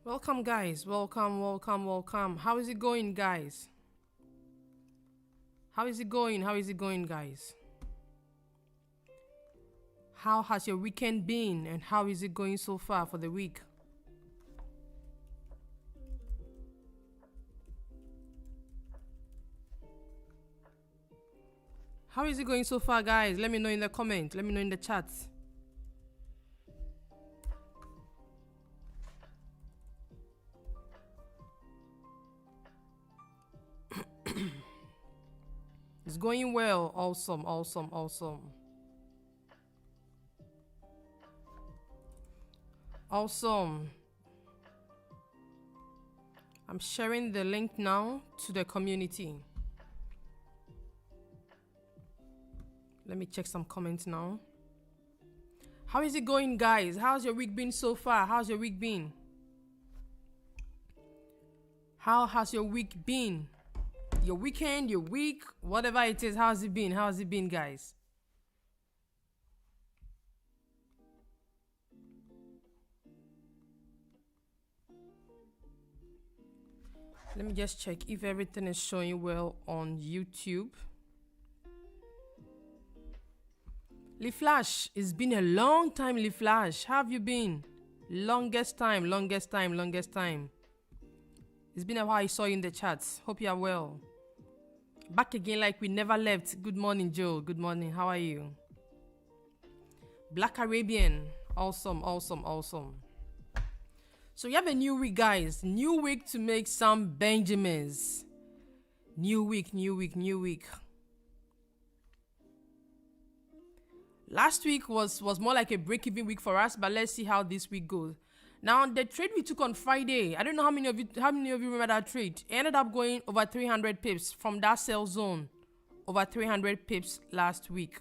Welcome, guys. Welcome. How is it going, guys? How is it going, guys? How has your weekend been and how is it going so far for the week? How is it going so far, guys? Let me know in the comment. Let me know in the chat. It's going well. Awesome. I'm sharing the link now to the community. Let me check some comments now. How is it going, guys? How's your week been so far? How's your week been? How has your week been? Your weekend, your week, whatever it is, how's it been? How's it been, guys? Let me just check if everything is showing well on YouTube. Lee Flash, it's been a long time, Lee Flash. How have you been? Longest time. It's been a while I saw you in the chats. Hope you are well. Back again like we never left. Good morning, Joe. Good morning. How are you? Black Arabian. Awesome. So we have a new week, guys. New week to make some Benjamins. New week. Last week was more like a break-even week for us, but let's see how this week goes. Now, the trade we took on Friday, I don't know how many of you remember that trade. It ended up going over 300 pips from that sell zone. Over 300 pips last week.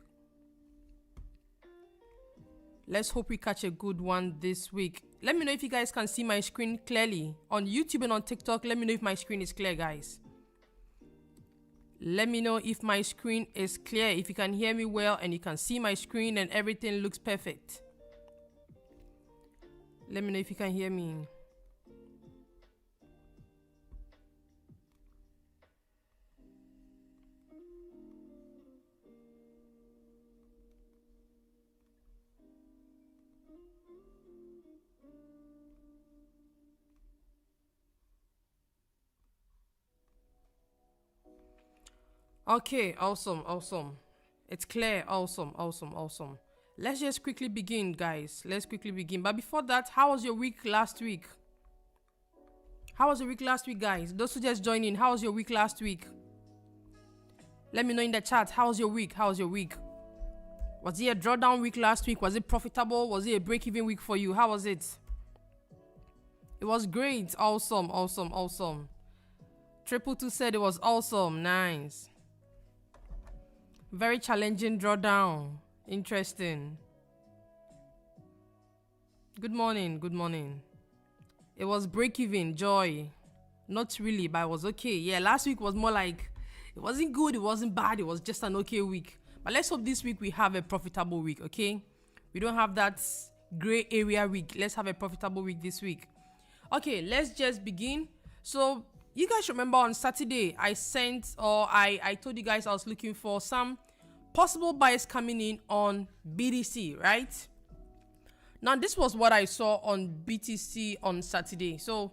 Let's hope we catch a good one this week. Let me know if you guys can see my screen clearly. On YouTube and on TikTok, let me know if my screen is clear, guys. Let me know if my screen is clear, if you can hear me well and you can see my screen and everything looks perfect. Let me know if you can hear me. Okay, awesome. It's clear. Awesome. Let's just quickly begin, guys. But before that, how was your week last week? Guys? Those who just joined in, how was your week last week? Let me know in the chat. How was your week? Was it a drawdown week last week? Was it profitable? Was it a break-even week for you? How was it? It was great. Awesome. 222 said it was awesome. Nice. Very challenging drawdown. Interesting. Good morning. It was break-even, joy. Not really, but it was okay. Yeah, last week was more like, it wasn't good, it wasn't bad, it was just an okay week. But let's hope this week we have a profitable week, okay? We don't have that gray area week. Let's have a profitable week this week. Okay, let's just begin. So, you guys remember on Saturday, I told you guys I was looking for some possible buys coming in on BTC, right? Now, this was what I saw on BTC on Saturday. So,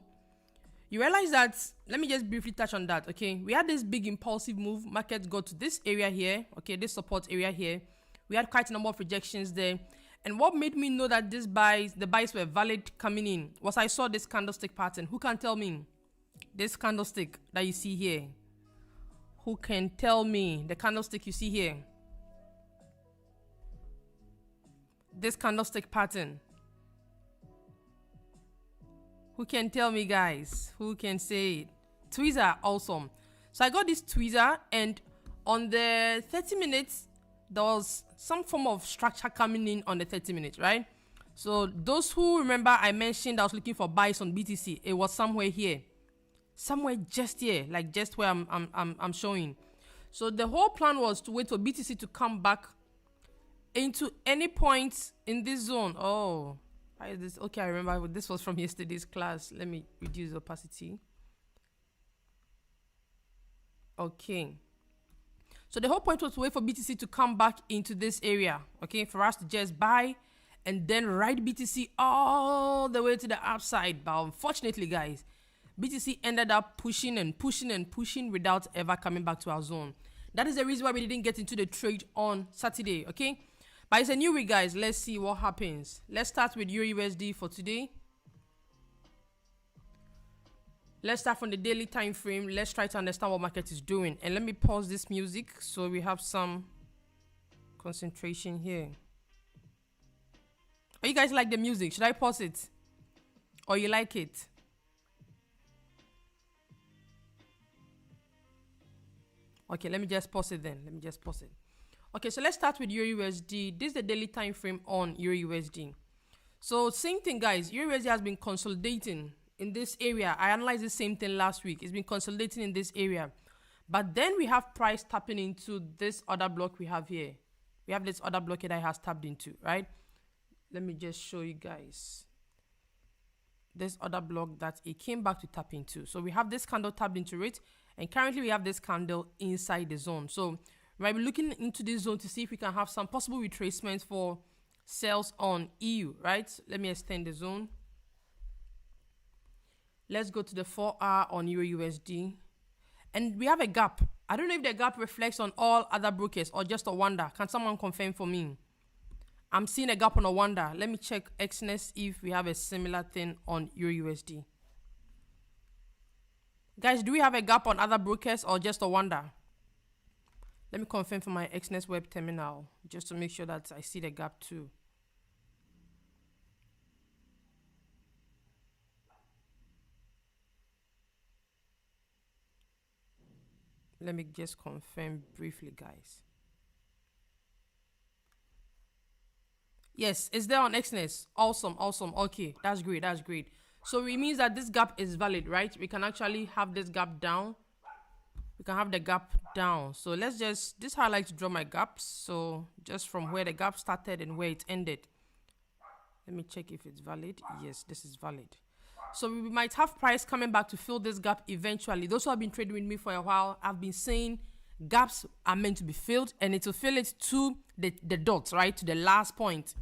you realize that, let me just briefly touch on that, okay? We had this big impulsive move. Market got to this area here, okay, this support area here. We had quite a number of rejections there. And what made me know that the buys were valid coming in was I saw this candlestick pattern. Who can tell me? This candlestick that you see here. Who can tell me the candlestick you see here? This candlestick pattern. Who can tell me, guys? Who can say it? Tweezer, awesome. So I got this tweezer, and on the 30 minutes, there was some form of structure coming in on the 30 minutes, right? So those who remember, I mentioned I was looking for buys on BTC. It was somewhere here, somewhere just here, like just where I'm showing. So the whole plan was to wait for BTC to come back into any point in this zone. Oh, Why is this? Okay, I remember this was from yesterday's class. Let me reduce opacity. Okay. So the whole point was to wait for BTC to come back into this area, okay, for us to just buy and then ride BTC all the way to the upside. But unfortunately, guys, BTC ended up pushing and pushing and pushing without ever coming back to our zone. That is the reason why we didn't get into the trade on Saturday, okay? But it's a new week, guys. Let's see what happens. Let's start with EURUSD for today. Let's start from the daily time frame. Let's try to understand what market is doing. And let me pause this music so we have some concentration here. Oh, you guys like the music? Should I pause it? Or you like it? Okay, let me just pause it then. Okay, so let's start with EURUSD. This is the daily time frame on EURUSD. So same thing, guys. EURUSD has been consolidating in this area. I analyzed the same thing last week. It's been consolidating in this area. But then we have price tapping into this other block we have here. We have this other block that it has tapped into, right? Let me just show you guys. This other block that it came back to tap into. So we have this candle tapped into it. And currently we have this candle inside the zone. So we're looking into this zone to see if we can have some possible retracements for sales on EU, right? Let me extend the zone. Let's go to the 4-hour on EURUSD. And we have a gap. I don't know if the gap reflects on all other brokers or just a wonder. Can someone confirm for me? I'm seeing a gap on a wonder. Let me check XNES if we have a similar thing on EURUSD. Guys, do we have a gap on other brokers or just a wonder? Let me confirm for my XNES web terminal just to make sure that I see the gap too. Let me just confirm briefly, guys. Yes, it's there on XNES. Awesome. Okay, that's great. So it means that this gap is valid, right? We can actually have this gap down. We can have the gap down. So let's just, this is how I like to draw my gaps. So just from where the gap started and where it ended. Let me check if it's valid. Yes, this is valid. So we might have price coming back to fill this gap eventually. Those who have been trading with me for a while, I've been saying gaps are meant to be filled and it will fill it to the dots, right? To the last point.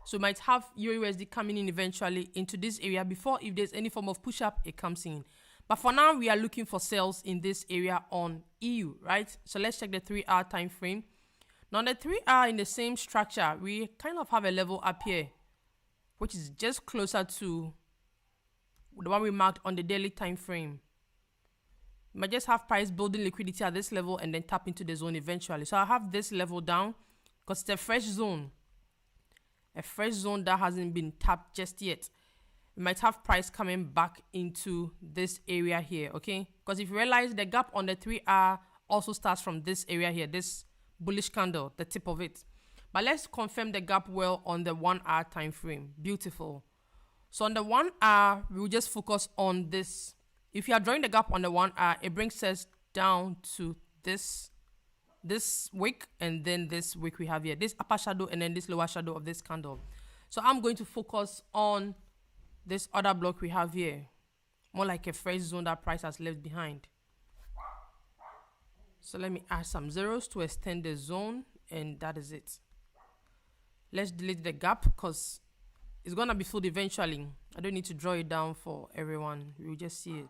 So we might have EURUSD coming in eventually into this area before, if there's any form of push-up, it comes in. But for now, we are looking for sales in this area on EU, right? So let's check the 3-hour time frame. Now, the 3-hour in the same structure, we kind of have a level up here, which is just closer to the one we marked on the daily time frame. We might just have price building liquidity at this level and then tap into the zone eventually. So I have this level down because it's a fresh zone. A fresh zone that hasn't been tapped just yet. We might have price coming back into this area here, okay? Because if you realize the gap on the 3-hour also starts from this area here, this bullish candle, the tip of it. But let's confirm the gap well on the 1-hour time frame. Beautiful. So on the 1-hour, we will just focus on this. If you are drawing the gap on the 1-hour, it brings us down to this wick and then this wick we have here, this upper shadow and then this lower shadow of this candle. So I'm going to focus on this other block we have here, more like a fresh zone that price has left behind. So let me add some zeros to extend the zone, and that is it. Let's delete the gap because it's gonna be filled eventually. I don't need to draw it down for everyone. We'll just see it.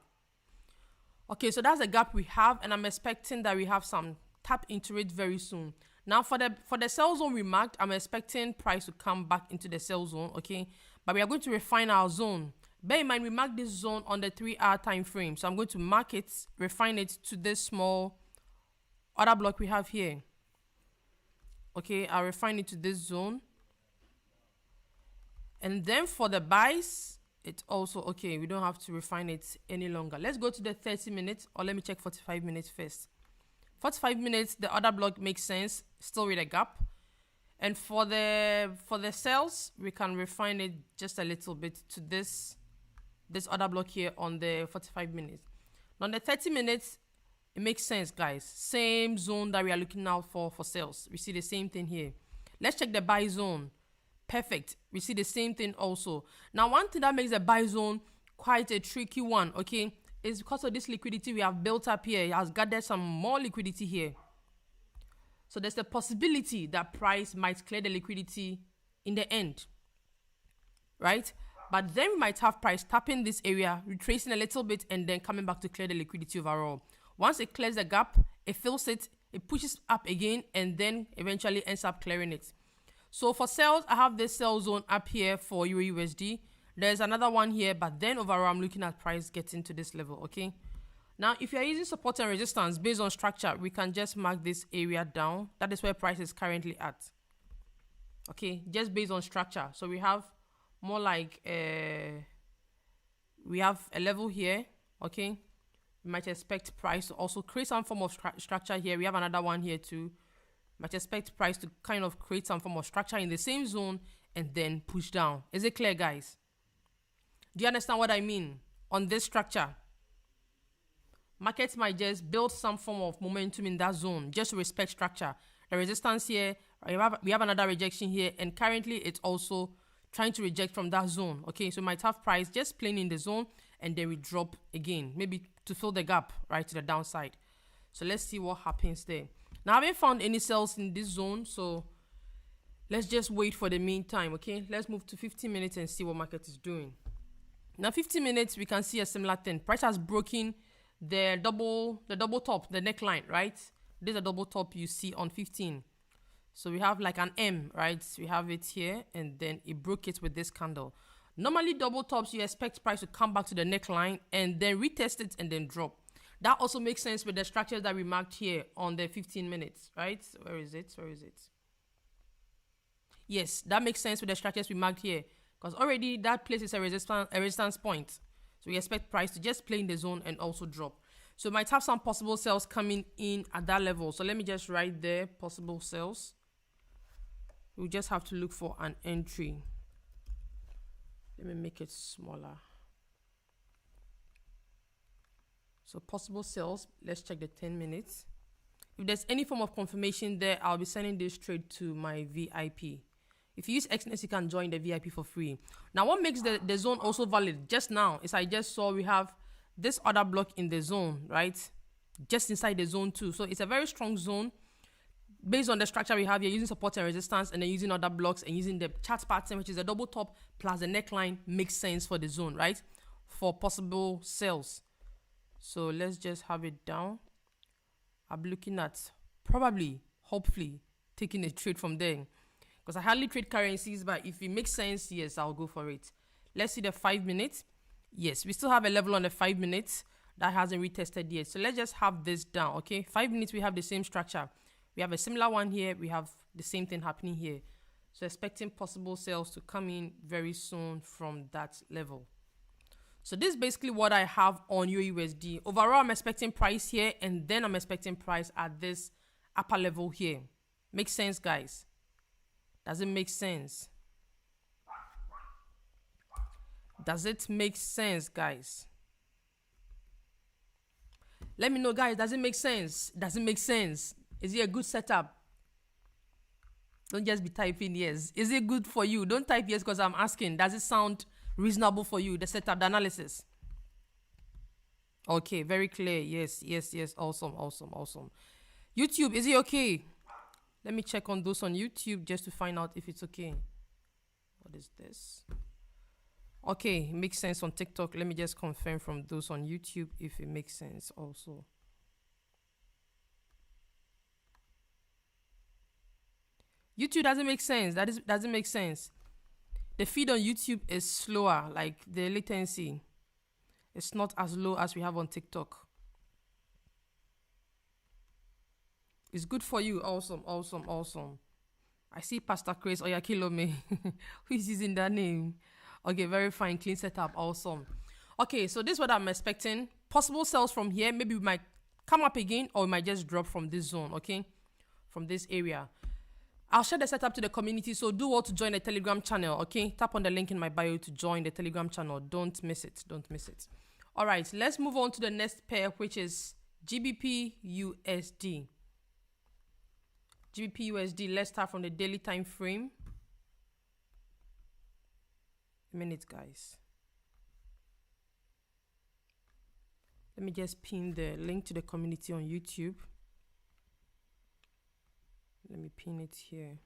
Okay, so that's the gap we have, and I'm expecting that we have some tap into it very soon. Now for the sell zone we marked, I'm expecting price to come back into the sell zone, okay? But we are going to refine our zone. Bear in mind, we marked this zone on the 3-hour time frame. So I'm going to mark it, refine it to this small other block we have here. Okay, I'll refine it to this zone. And then for the buys, it's also okay. We don't have to refine it any longer. Let's go to the 30 minutes, or let me check 45 minutes first. 45 minutes, the other block makes sense, still with a gap. And for the sales, we can refine it just a little bit to this other block here on the 45 minutes. Now on the 30 minutes, it makes sense, guys. Same zone that we are looking out for sales. We see the same thing here. Let's check the buy zone. Perfect. We see the same thing also. Now, one thing that makes the buy zone quite a tricky one, okay, is because of this liquidity we have built up here. It has gathered some more liquidity here. So there's a possibility that price might clear the liquidity in the end, right? But then we might have price tapping this area, retracing a little bit, and then coming back to clear the liquidity overall. Once it clears the gap, it fills it, it pushes up again, and then eventually ends up clearing it. So for sales, I have this sell zone up here for EURUSD. There's another one here, but then overall, I'm looking at price getting to this level, okay? Now, if you're using support and resistance based on structure, we can just mark this area down. That is where price is currently at. Okay, just based on structure. So we have more like, we have a level here, okay? We might expect price to also create some form of structure here. We have another one here too. Might expect price to kind of create some form of structure in the same zone and then push down. Is it clear, guys? Do you understand what I mean on this structure? Markets might just build some form of momentum in that zone, just to respect structure. The resistance here, we have another rejection here, and currently it's also trying to reject from that zone. Okay, so we might have price just playing in the zone, and then we drop again, maybe to fill the gap right to the downside. So let's see what happens there. Now, I haven't found any sales in this zone, so let's just wait for the meantime, okay? Let's move to 15 minutes and see what market is doing. Now, 15 minutes, we can see a similar thing. Price has broken the double top, the neckline, right? There's a double top you see on 15. So we have like an M, right? We have it here, and then it broke it with this candle. Normally, double tops, you expect price to come back to the neckline and then retest it and then drop. That also makes sense with the structure that we marked here on the 15 minutes, right? Where is it? Where is it? Yes, that makes sense with the structures we marked here, because already that place is a resistance point. So we expect price to just play in the zone and also drop. So we might have some possible sales coming in at that level. So let me just write there, possible sales. We just have to look for an entry. Let me make it smaller. So possible sales, let's check the 10 minutes. If there's any form of confirmation there, I'll be sending this straight to my VIP. If you use XNS, you can join the VIP for free. Now, what makes the zone also valid just now is I just saw we have this other block in the zone, right? Just inside the zone too. So it's a very strong zone based on the structure we have here, using support and resistance, and then using other blocks and using the chart pattern, which is a double top plus the neckline, makes sense for the zone, right? For possible sales. So let's just have it down. I'm looking at probably, hopefully, taking a trade from there. Because I hardly trade currencies, but if it makes sense, yes, I'll go for it. Let's see the 5 minutes. Yes, we still have a level on the 5 minutes that hasn't retested yet. So let's just have this down, okay? 5 minutes, we have the same structure. We have a similar one here. We have the same thing happening here. So expecting possible sales to come in very soon from that level. So this is basically what I have on USD. Overall, I'm expecting price here, and then I'm expecting price at this upper level here. Makes sense, guys? Does it make sense? Does it make sense, guys? Let me know, guys. Does it make sense? Does it make sense? Is it a good setup? Don't just be typing yes. Is it good for you? Don't type yes because I'm asking. Does it sound reasonable for you, the setup, the analysis? Okay, very clear. Yes, yes, yes. Awesome, awesome, awesome. YouTube, is it okay? Let me check on those on YouTube just to find out if it's okay. What is this? Okay, it makes sense on TikTok. Let me just confirm from those on YouTube if it makes sense also. YouTube doesn't make sense. Doesn't make sense. The feed on YouTube is slower, like the latency. It's not as low as we have on TikTok. It's good for you. Awesome, awesome, awesome. I see Pastor Chris Oyakilome. Who is using that name? Okay, very fine. Clean setup. Awesome. Okay, so this is what I'm expecting. Possible sales from here. Maybe we might come up again, or we might just drop from this zone, okay? From this area. I'll share the setup to the community, so do well to join the Telegram channel, okay? Tap on the link in my bio to join the Telegram channel. Don't miss it. Don't miss it. All right, let's move on to the next pair, which is GBPUSD. GBPUSD, let's start from the daily time frame. A minute, guys. Let me just pin the link to the community on YouTube. Let me pin it here.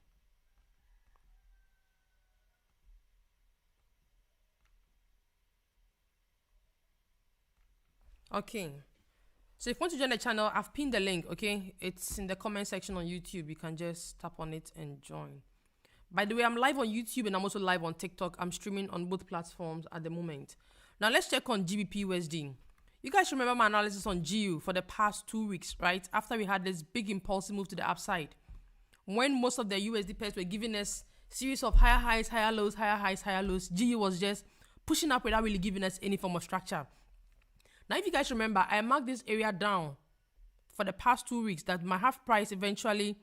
Okay. So if you want to join the channel, I've pinned the link, okay? It's in the comment section on YouTube. You can just tap on it and join. By the way, I'm live on YouTube and I'm also live on TikTok. I'm streaming on both platforms at the moment. Now let's check on GBPUSD. You guys remember my analysis on GU for the past 2 weeks, right? After we had this big impulsive move to the upside. When most of the USD pairs were giving us series of higher highs, higher lows, higher highs, higher lows, GU was just pushing up without really giving us any form of structure. Now, if you guys remember, I marked this area down for the past 2 weeks that my half price eventually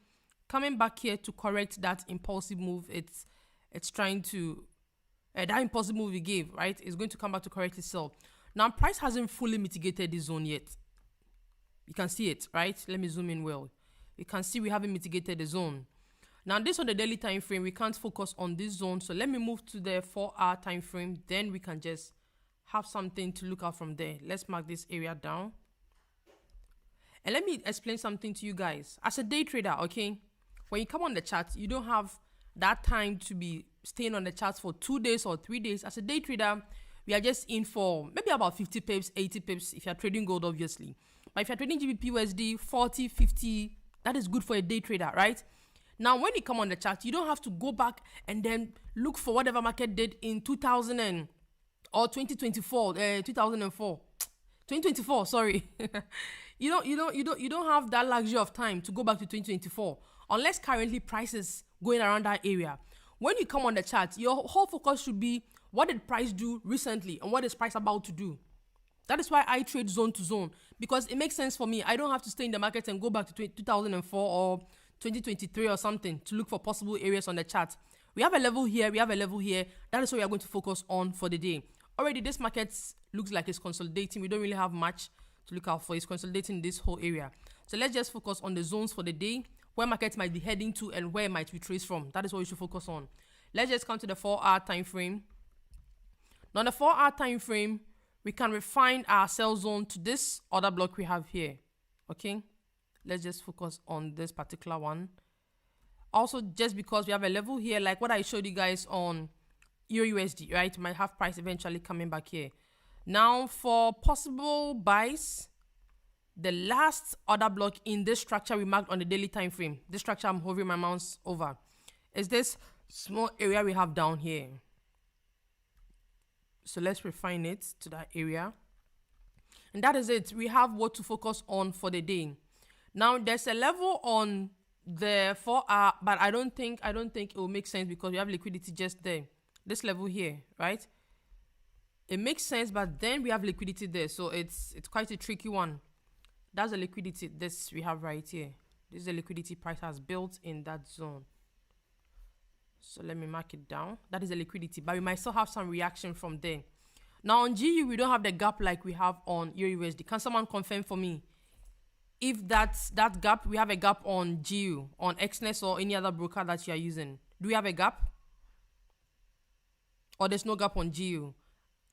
coming back here to correct that impulsive move. It's trying to, that impulsive move we gave, right? It's going to come back to correct itself. Now, price hasn't fully mitigated this zone yet. You can see it, right? Let me zoom in well. You can see we haven't mitigated the zone. Now, this on the daily time frame, we can't focus on this zone. So let me move to the 4-hour time frame. Then we can just have something to look out from there. Let's mark this area down. And let me explain something to you guys. As a day trader, okay, when you come on the chart, you don't have that time to be staying on the charts for 2 days or 3 days. As a day trader, we are just in for maybe about 50 pips, 80 pips if you're trading gold, obviously. But if you're trading GBPUSD, 40, 50, that is good for a day trader, right? Now, when you come on the chart, you don't have to go back and then look for whatever market did in 2024, sorry. you don't have that luxury of time to go back to 2024 unless currently prices going around that area. When you come on the chart, your whole focus should be what did price do recently and what is price about to do. That is why I trade zone to zone, because it makes sense for me. I don't have to stay in the market and go back to 2004 or 2023 or something to look for possible areas on the chart. We have a level here, we have a level here. That is what we are going to focus on for the day. Already this market looks like it's consolidating. We don't really have much to look out for. It's consolidating this whole area. So let's just focus on the zones for the day, where markets might be heading to and where it might retrace from. That is what we should focus on. Let's just come to the 4-hour time frame. Now, on the 4-hour time frame, we can refine our sell zone to this other block we have here. Okay, let's just focus on this particular one. Also, just because we have a level here, like what I showed you guys on EURUSD, right? Might have price eventually coming back here. Now, for possible buys, the last order block in this structure we marked on the daily time frame, this structure I'm hovering my mouse over, is this small area we have down here. So let's refine it to that area. And that is it. We have what to focus on for the day. Now, there's a level on the 4-hour, but I don't think it will make sense because we have liquidity just there. This level here, right? It makes sense, but then we have liquidity there. So it's quite a tricky one. That's the liquidity this we have right here. This is the liquidity price has built in that zone. So let me mark it down. That is the liquidity, but we might still have some reaction from there. Now on GU, we don't have the gap like we have on EURUSD. Can someone confirm for me if that's that gap? We have a gap on GU, on XNES or any other broker that you are using. Do we have a gap? Or there's no gap on GU?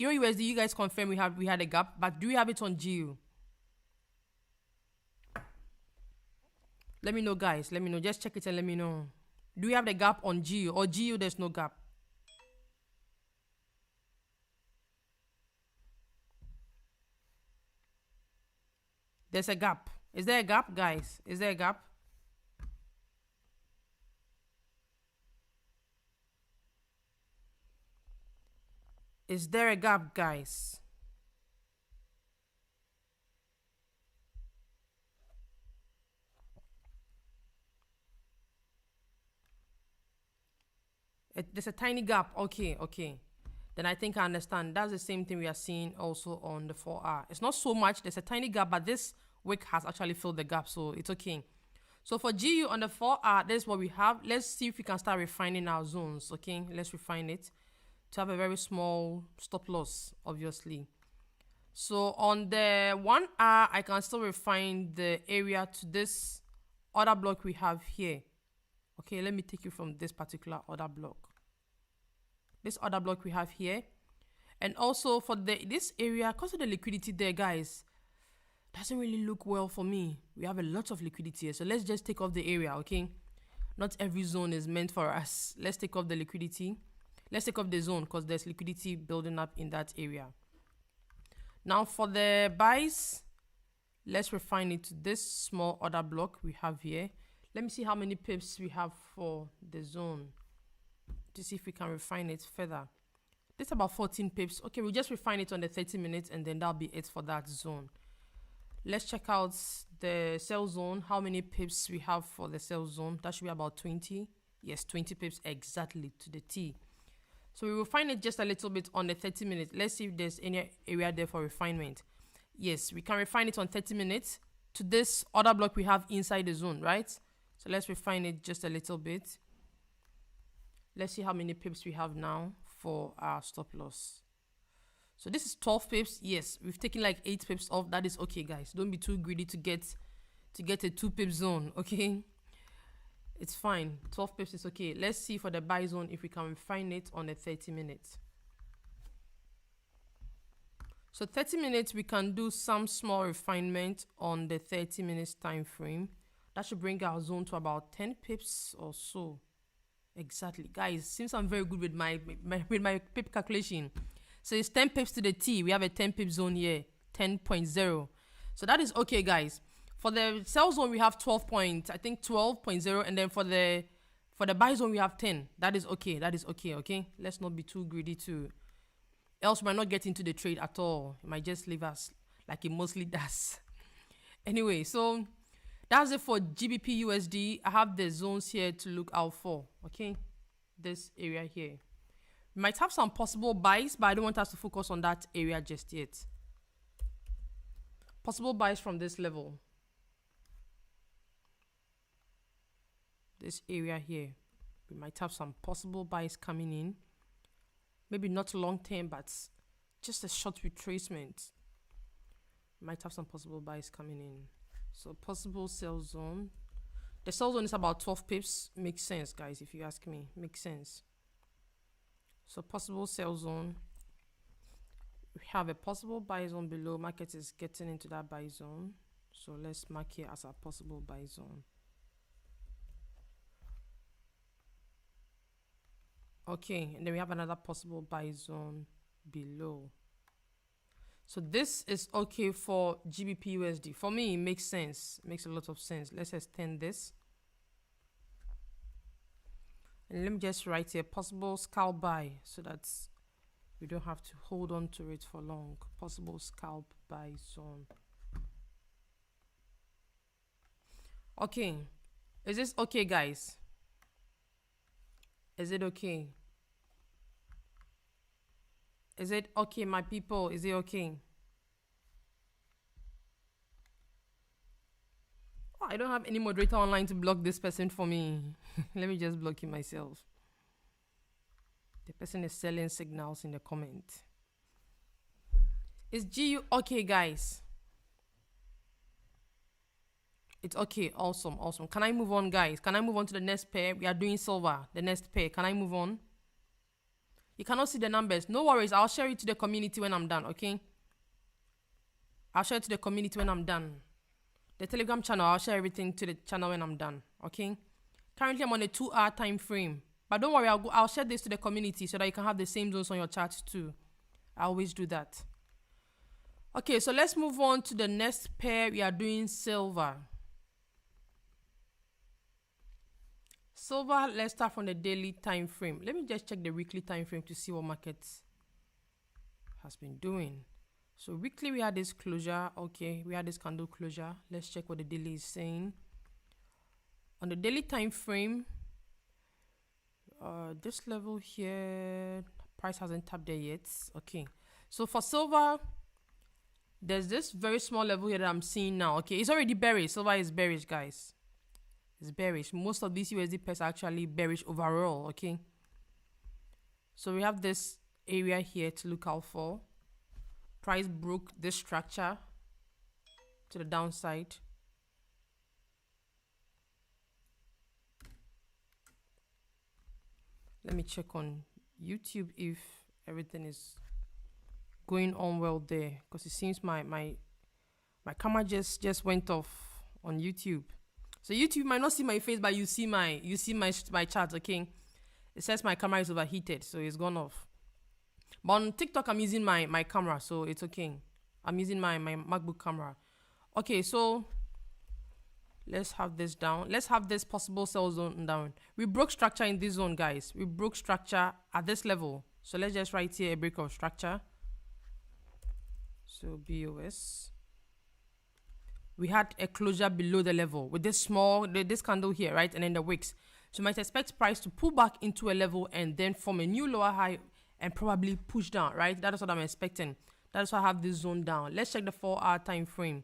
EURUSD, you guys confirm we had a gap, but do we have it on GU? Let me know, guys. Let me know. Just check it and let me know. Do we have the gap on GU or GU there's no gap? There's a gap. Is there a gap, guys? Is there a gap? Is there a gap, guys? There's a tiny gap. Okay. Then I think I understand. That's the same thing we are seeing also on the 4-hour. It's not so much. There's a tiny gap, but this wick has actually filled the gap, so it's okay. So for GU on the 4-hour, this is what we have. Let's see if we can start refining our zones. Okay, let's refine it to have a very small stop loss, obviously. So on the 1-hour, I can still refine the area to this other block we have here. Okay, let me take you from this particular other block. this other block we have here. And also for this area, because of the liquidity there, guys, doesn't really look well for me. We have a lot of liquidity here. So let's just take off the area, okay? Not every zone is meant for us. Let's take off the liquidity. Let's take off the zone because there's liquidity building up in that area. Now for the buys, let's refine it to this small order block we have here. Let me see how many pips we have for the zone to see if we can refine it further. This is about 14 pips. Okay, we'll just refine it on the 30 minutes and then that'll be it for that zone. Let's check out the sell zone. How many pips we have for the sell zone? That should be about 20. Yes, 20 pips exactly to the T. So we will refine it just a little bit on the 30 minutes. Let's see if there's any area there for refinement. Yes, we can refine it on 30 minutes to this other block we have inside the zone, right? So let's refine it just a little bit. Let's see how many pips we have now for our stop loss. So this is 12 pips. Yes, we've taken like 8 pips off. That is okay, guys. Don't be too greedy to get a 2 pip zone, okay? It's fine. 12 pips is okay. Let's see for the buy zone if we can refine it on the 30 minutes. So 30 minutes, we can do some small refinement on the 30 minutes time frame. That should bring our zone to about 10 pips or so. Exactly. Guys, seems I'm very good with my pip calculation. So it's 10 pips to the T. We have a 10 pip zone here, 10.0. So that is okay, guys. For the sell zone, we have 12.0, and then for the buy zone, we have 10. That is okay. That is okay, okay? Let's not be too greedy else we might not get into the trade at all. It might just leave us like it mostly does. Anyway, so that's it for GBPUSD. I have the zones here to look out for, okay? This area here. We might have some possible buys, but I don't want us to focus on that area just yet. Possible buys from this level. This area here. We might have some possible buys coming in. Maybe not long term, but just a short retracement. We might have some possible buys coming in. So possible sell zone. The sell zone is about 12 pips. Makes sense, guys, if you ask me. Makes sense. So possible sell zone. We have a possible buy zone below. Market is getting into that buy zone. So let's mark here as a possible buy zone. Okay, and then we have another possible buy zone below. So this is okay for GBPUSD. For me, it makes sense. It makes a lot of sense. Let's extend this. And let me just write here possible scalp buy so that we don't have to hold on to it for long. Possible scalp buy zone. Okay. Is this okay, guys? Is it okay? Is it okay, my people? Is it okay? Oh, I don't have any moderator online to block this person for me. Let me just block him myself. The person is selling signals in the comment. Is GU okay, guys? It's okay. Awesome. Awesome. Can I move on, guys? Can I move on to the next pair? We are doing silver. The next pair. Can I move on? You cannot see the numbers. No worries. I'll share it to the community when I'm done, okay? I'll share it to the community when I'm done. The Telegram channel, I'll share everything to the channel when I'm done, okay? Currently, I'm on a 2-hour time frame. But don't worry, I'll share this to the community so that you can have the same zones on your chart too. I always do that. Okay, so let's move on to the next pair. We are doing silver. Silver, let's start from the daily time frame. Let me just check the weekly time frame to see what market has been doing. So weekly, we had this closure. Okay, we had this candle closure. Let's check what the daily is saying. On the daily time frame, this level here, price hasn't tapped there yet. Okay, so for silver, there's this very small level here that I'm seeing now. Okay, it's already bearish. Silver is bearish, guys. It's bearish. Most of these USD pairs are actually bearish overall. Okay, so we have this area here to look out for. Price broke this structure to the downside. Let me check on YouTube if everything is going on well there, because it seems my camera just went off on YouTube. So YouTube might not see my face, but you see my chart. Okay, it says my camera is overheated, so it's gone off. But on TikTok, I'm using my camera, so it's okay. I'm using my MacBook camera. Okay, so let's have this down. Let's have this possible sell zone down. We broke structure in this zone, guys. We broke structure at this level. So let's just write here a break of structure. So BOS. We had a closure below the level with this this candle here, right? And then the wicks. So you might expect price to pull back into a level and then form a new lower high and probably push down, right? That is what I'm expecting. That's why I have this zone down. Let's check the 4-hour time frame.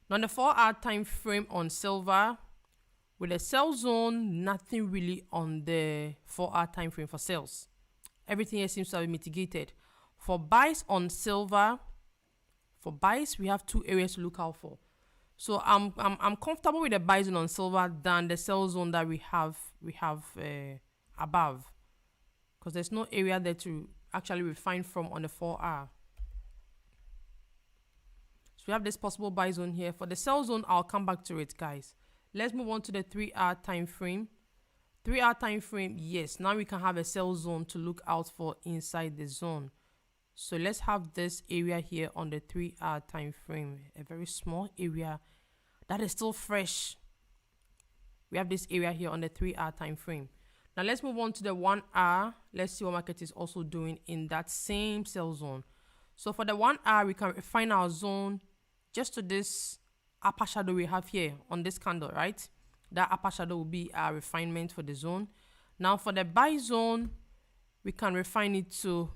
Now, on the 4-hour time frame on silver, with a sell zone, nothing really on the 4-hour time frame for sales. Everything here seems to have been mitigated. For buys on silver, we have 2 areas to look out for. So I'm comfortable with the buy zone on silver than the sell zone that we have above, because there's no area there to actually refine from on the 4-hour. So we have this possible buy zone here. For the sell zone, I'll come back to it, guys. Let's move on to the 3-hour time frame. 3-hour time frame, yes. Now we can have a sell zone to look out for inside the zone. So let's have this area here on the 3-hour time frame, a very small area that is still fresh. We have this area here on the 3-hour time frame. Now let's move on to the 1-hour. Let's see what market is also doing in that same sell zone. So for the 1-hour, we can refine our zone just to this upper shadow we have here on this candle, right? That upper shadow will be our refinement for the zone. Now for the buy zone, we can refine it to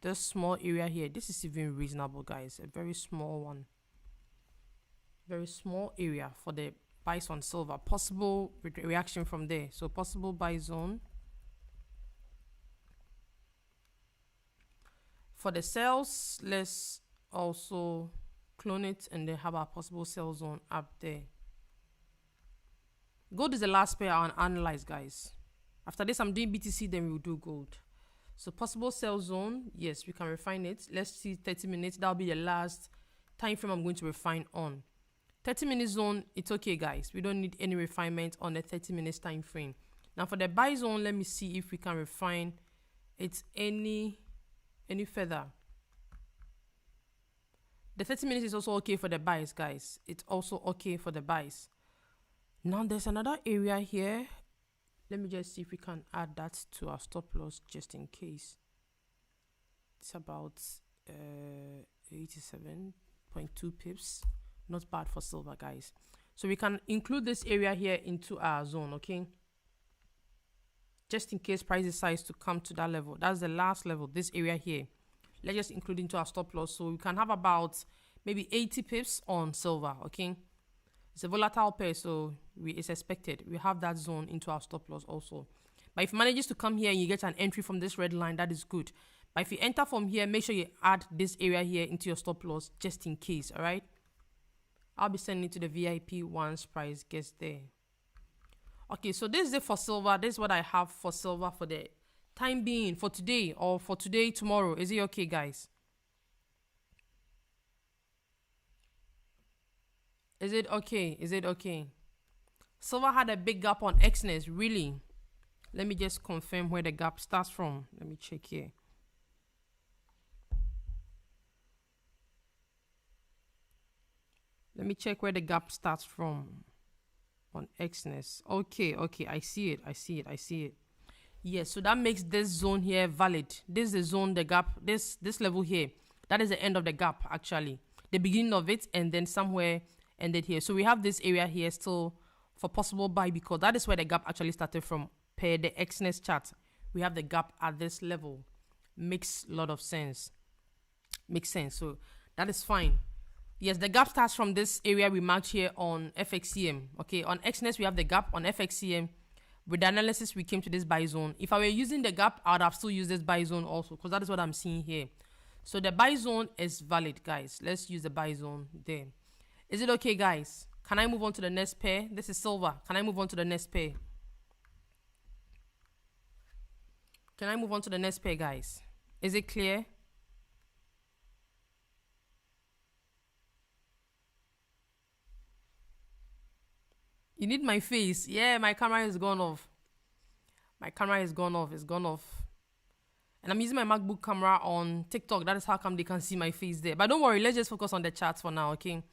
this small area here. This is even reasonable, guys. A very small one. Very small area for the buys on silver. Possible reaction from there. So possible buy zone. For the sells, let's also clone it and then have our possible sell zone up there. Gold is the last pair I'll analyze, guys. After this, I'm doing BTC, then we'll do gold. So possible sell zone, yes, we can refine it. Let's see 30 minutes. That'll be the last time frame I'm going to refine on. 30-minute zone, it's okay, guys. We don't need any refinement on the 30 minutes time frame. Now for the buy zone, let me see if we can refine it any further. The 30 minutes is also okay for the buys, guys. It's also okay for the buys. Now there's another area here. Let me just see if we can add that to our stop loss just in case. It's about 87.2 pips. Not bad for silver, guys. So we can include this area here into our zone, okay? Just in case price decides to come to that level. That's the last level, this area here. Let's just include into our stop loss. So we can have about maybe 80 pips on silver, okay? It's a volatile pair, so it's expected. We have that zone into our stop loss also. But if it manages to come here and you get an entry from this red line, that is good. But if you enter from here, make sure you add this area here into your stop loss just in case, all right? I'll be sending it to the VIP once price gets there. Okay, so this is it for silver. This is what I have for silver for the time being, for today or for today, tomorrow. Is it okay, guys? Is it okay? Is it okay? Silver had a big gap on Xness, really. Let me just confirm where the gap starts from. Let me check here. Let me check where the gap starts from on Xness. Okay, I see it. Yes, so that makes this zone here valid. This is the zone, the gap, this level here. That is the end of the gap, actually. The beginning of it, and then somewhere ended here. So we have this area here still for possible buy, because that is where the gap actually started from. Per the Xness chart, we have the gap at this level. Makes a lot of sense. Makes sense. So that is fine. Yes, the gap starts from this area we marked here on FXCM. Okay, on Xness, we have the gap. On FXCM, with the analysis, we came to this buy zone. If I were using the gap, I would have still used this buy zone also, because that is what I'm seeing here. So the buy zone is valid, guys. Let's use the buy zone there. Is it okay, guys? Can I move on to the next pair? This is silver. Can I move on to the next pair? Can I move on to the next pair, guys? Is it clear? You need my face. Yeah, my camera is gone off. My camera is gone off. It's gone off. And I'm using my MacBook camera on TikTok. That is how come they can see my face there. But don't worry, let's just focus on the chat for now, okay?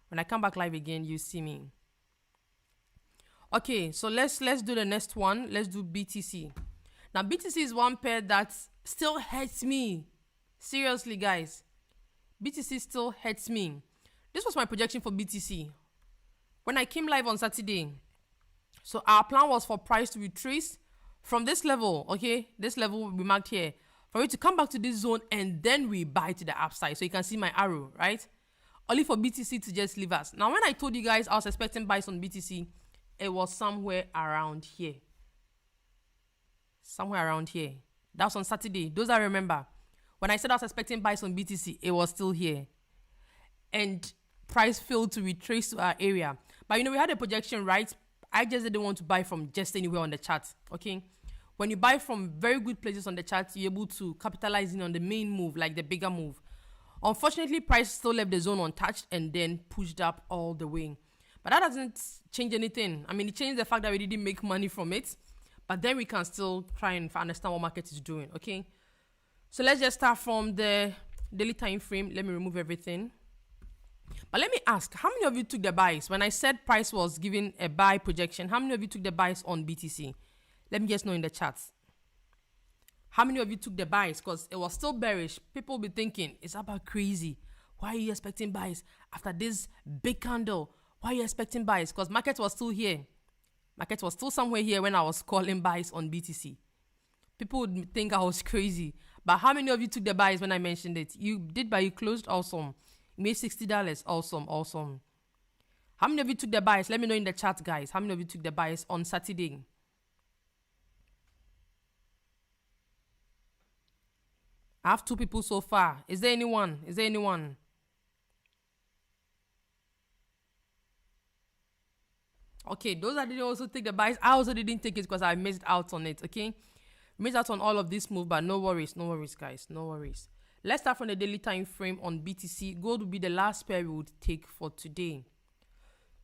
When I come back live again, you see me. Okay, so let's do the next one. Let's do BTC. Now, BTC is one pair that still hurts me. Seriously, guys. BTC still hurts me. This was my projection for BTC when I came live on Saturday. So our plan was for price to retrace from this level, okay? This level will be marked here. For it to come back to this zone and then we buy to the upside. So you can see my arrow, right? Only for BTC to just leave us. Now, when I told you guys I was expecting buys on BTC, it was somewhere around here. Somewhere around here. That was on Saturday. Those I remember. When I said I was expecting buys on BTC, it was still here. And price failed to retrace to our area. But you know, we had a projection, right? I just didn't want to buy from just anywhere on the chart, okay? When you buy from very good places on the chart, you're able to capitalize in on the main move, like the bigger move. Unfortunately, price still left the zone untouched and then pushed up all the way. But that doesn't change anything. I mean, it changed the fact that we didn't make money from it. But then we can still try and understand what market is doing, okay? So let's just start from the daily time frame. Let me remove everything. But let me ask, how many of you took the buys? When I said price was giving a buy projection, how many of you took the buys on BTC? Let me just know in the chat. How many of you took the buys? Because it was still bearish. People will be thinking, it's about crazy. Why are you expecting buys? After this big candle, why are you expecting buys? Because market was still here. Market was still somewhere here when I was calling buys on BTC. People would think I was crazy. But how many of you took the buys when I mentioned it? You did, but you closed. Awesome. You made $60. Awesome. Awesome. How many of you took the buys? Let me know in the chat, guys. How many of you took the buys on Saturday? I have 2 people so far. Is there anyone? Is there anyone? Okay, those that didn't also take the buys, I also didn't take it because I missed out on it, okay? Missed out on all of this move, but no worries, guys, no worries. Let's start from the daily time frame on BTC. Gold will be the last pair we would take for today.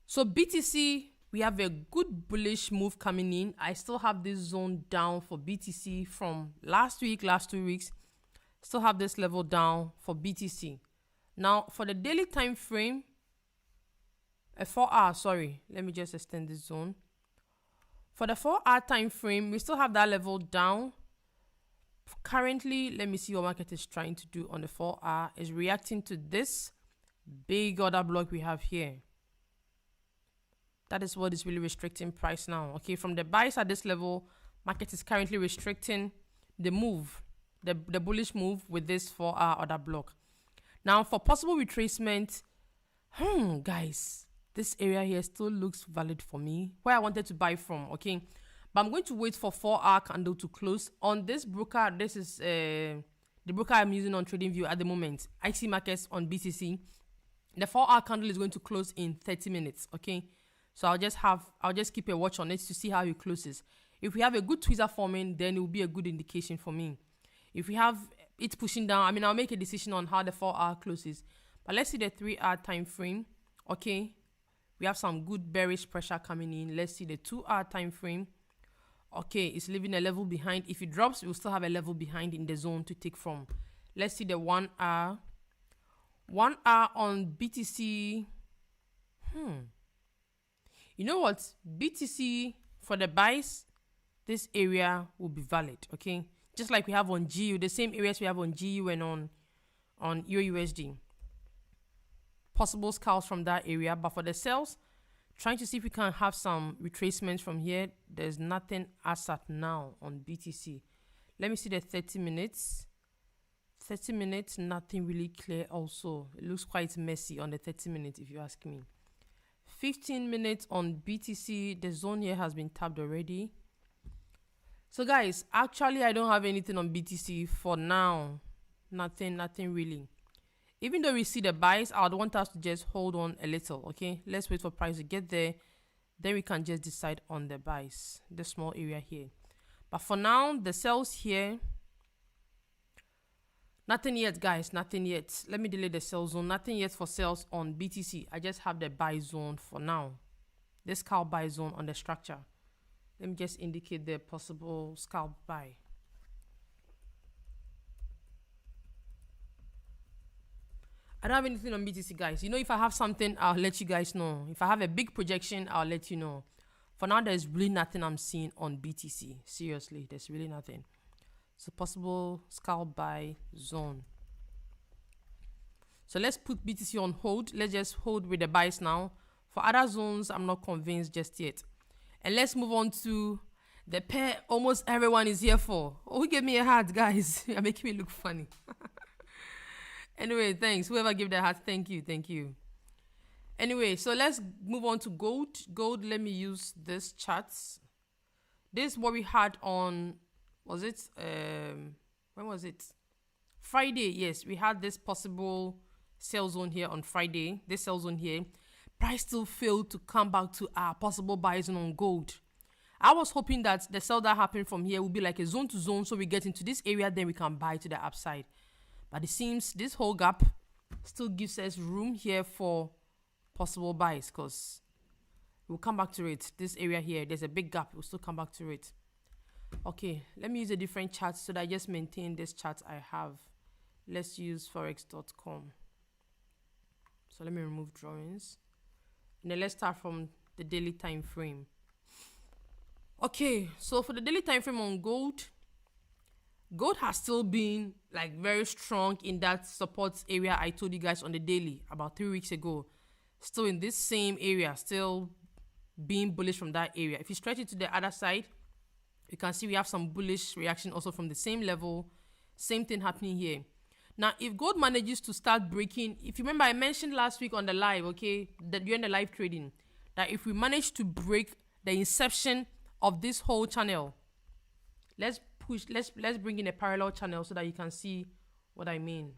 So BTC, we have a good bullish move coming in. I still have this zone down for BTC from last 2 weeks. Still have this level down for BTC. Now, for the daily time frame, a 4-hour, sorry, let me just extend this zone. For the 4-hour time frame, we still have that level down. Currently, let me see what market is trying to do on the 4-hour. Is reacting to this big order block we have here. That is what is really restricting price now. Okay, from the buys at this level, market is currently restricting the move. The bullish move with this 4-hour order block. Now, for possible retracement, guys, this area here still looks valid for me, where I wanted to buy from, okay? But I'm going to wait for 4-hour candle to close. On this broker, this is the broker I'm using on TradingView at the moment. IC markets on BTC. The 4-hour candle is going to close in 30 minutes, okay? So I'll just keep a watch on it to see how it closes. If we have a good tweezer forming, then it will be a good indication for me. If we have it pushing down, I mean, I'll make a decision on how the 4-hour closes. But let's see the 3-hour time frame. Okay, we have some good bearish pressure coming in. Let's see the 2-hour time frame. Okay, it's leaving a level behind. If it drops, we'll still have a level behind in the zone to take from. Let's see the 1-hour. 1-hour on BTC. You know what? BTC for the buys, this area will be valid. Okay. Just like we have on GU, the same areas we have on GU and on USD. Possible scalps from that area. But for the sells, trying to see if we can have some retracements from here. There's nothing as at now on BTC. Let me see the 30 minutes. 30 minutes, nothing really clear also. It looks quite messy on the 30 minutes if you ask me. 15 minutes on BTC. The zone here has been tapped already. So guys, actually I don't have anything on BTC for now. Nothing really. Even though we see the buys, I would want us to just hold on a little, okay? Let's wait for price to get there. Then we can just decide on the buys, the small area here. But for now, the sales here, nothing yet, guys, nothing yet. Let me delete the sell zone. Nothing yet for sales on BTC. I just have the buy zone for now. This scalp buy zone on the structure. Let me just indicate the possible scalp buy. I don't have anything on BTC, guys. You know, if I have something, I'll let you guys know. If I have a big projection, I'll let you know. For now, there's really nothing I'm seeing on BTC. Seriously, there's really nothing. It's a possible scalp buy zone. So let's put BTC on hold. Let's just hold with the buys now. For other zones, I'm not convinced just yet. And let's move on to the pair almost everyone is here for. Oh, who gave me a heart, guys? You're making me look funny. Anyway, thanks. Whoever gave the heart, thank you. Thank you. Anyway, so let's move on to gold. Gold, let me use this chart. This is what we had on, was it, when was it? Friday, yes. We had this possible sell zone here on Friday. This sell zone here. Price still failed to come back to our possible buy zone on gold. I was hoping that the sell that happened from here would be like a zone to zone, so we get into this area, then we can buy to the upside. But it seems this whole gap still gives us room here for possible buys, because we'll come back to it. This area here, there's a big gap. We'll still come back to it. Okay, let me use a different chart so that I just maintain this chart I have. Let's use forex.com. So let me remove drawings. And then let's start from the daily time frame. Okay, so for the daily time frame on gold, gold has still been like very strong in that support area I told you guys on the daily about 3 weeks ago. Still in this same area, still being bullish from that area. If you stretch it to the other side, you can see we have some bullish reaction also from the same level. Same thing happening here. Now, if gold manages to start breaking, if you remember, I mentioned last week on the live, okay, that during the live trading, that if we manage to break the inception of this whole channel, let's bring in a parallel channel so that you can see what I mean.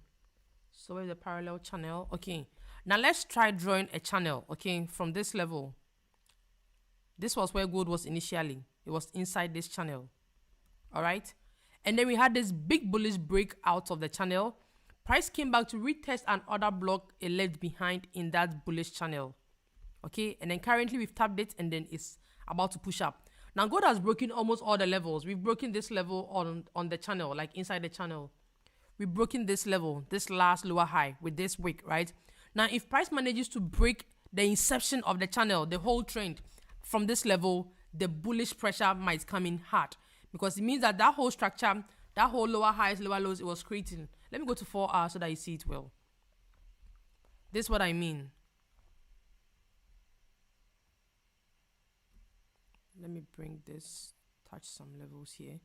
So where's the parallel channel? Okay, now let's try drawing a channel, okay, from this level. This was where gold was initially. It was inside this channel. All right, and then we had this big bullish break out of the channel. Price came back to retest an order block it left behind in that bullish channel. Okay, and then currently we've tapped it and then it's about to push up. Now gold has broken almost all the levels. We've broken this level on the channel, like inside the channel. We've broken this level, this last lower high with this wick, right? Now if price manages to break the inception of the channel, the whole trend from this level, the bullish pressure might come in hard, because it means that that whole structure, that whole lower highs, lower lows it was creating. Let me go to 4 hours so that you see it well. This is what I mean. Let me bring this, touch some levels here.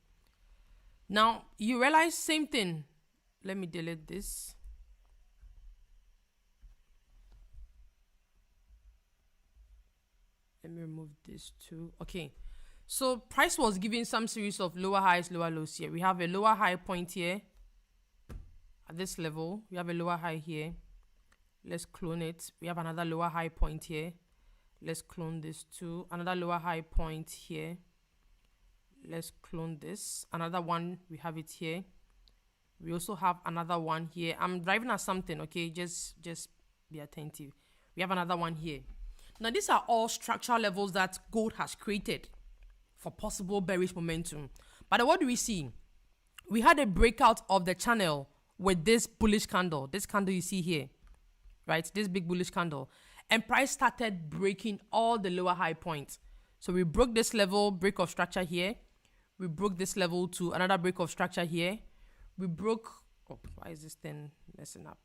Now, you realize same thing. Let me delete this. Let me remove this too. Okay. So price was giving some series of lower highs, lower lows here. We have a lower high point here at this level. We have a lower high here. Let's clone it. We have another lower high point here. Let's clone this too. Another lower high point here. Let's clone this. Another one, we have it here. We also have another one here. I'm driving at something, okay? Just be attentive. We have another one here. Now, these are all structural levels that gold has created for possible bearish momentum. But what do we see? We had a breakout of the channel with this bullish candle. This candle you see here, right? This big bullish candle. And price started breaking all the lower high points. So we broke this level, break of structure here. We broke this level to another break of structure here. We broke, oh, why is this thing messing up?